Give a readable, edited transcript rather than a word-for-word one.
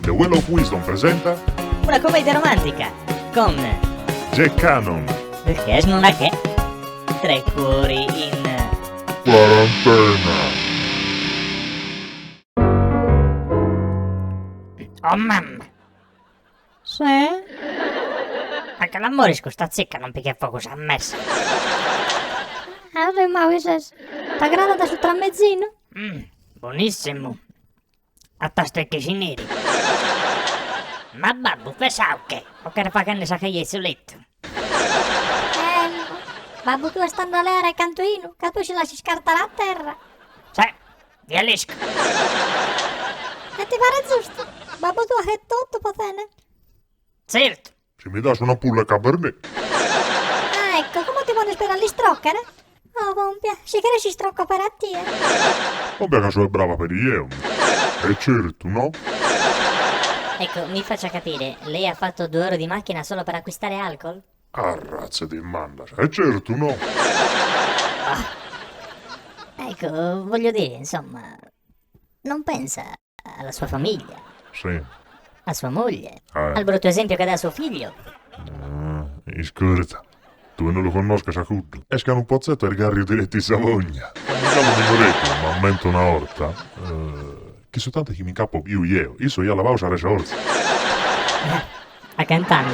The Well of Wisdom presenta Una commedia romantica con Jack Cannon. che non è che tre cuori in Quarantena. oh mamma. Sì? Anche l'amore sta zecca non perché poco si è messa. Allora, Mauses, t'aggrada sul tramezzino? Buonissimo. A tastecchi neri. Ma babbo, pensavo che o che ne fa che ne sa che gli è sul letto. Babbo, tu stando a lei accanto io, che tu ci lasci scartare a terra. Sai, via l'esco. E ti pare giusto? Babbo, tu hai tutto, potene? Certo. Se mi dai una pulla cabernet. Ah, ecco, come ti vuole sperare di stroccare? Oh, compia, si che si strocca per a te. Vabbè che sono brava per io. E certo, no? Ecco, mi faccia capire, lei ha fatto 2 ore di macchina solo per acquistare alcol? Ah, razza di manda. E certo, no? Ecco, voglio dire, insomma, non pensa alla sua famiglia, Sì. a sua moglie, Ah. al brutto esempio che dà a suo figlio. Scherza. Tu non lo conosci, Sacuto. Escano un pozzetto e garri diretti in Savogna. Mica lo minoretto, ma mento una orta. Che sono tante che mi incappo più io. Io so io lavavo a Resciorza. A cantando.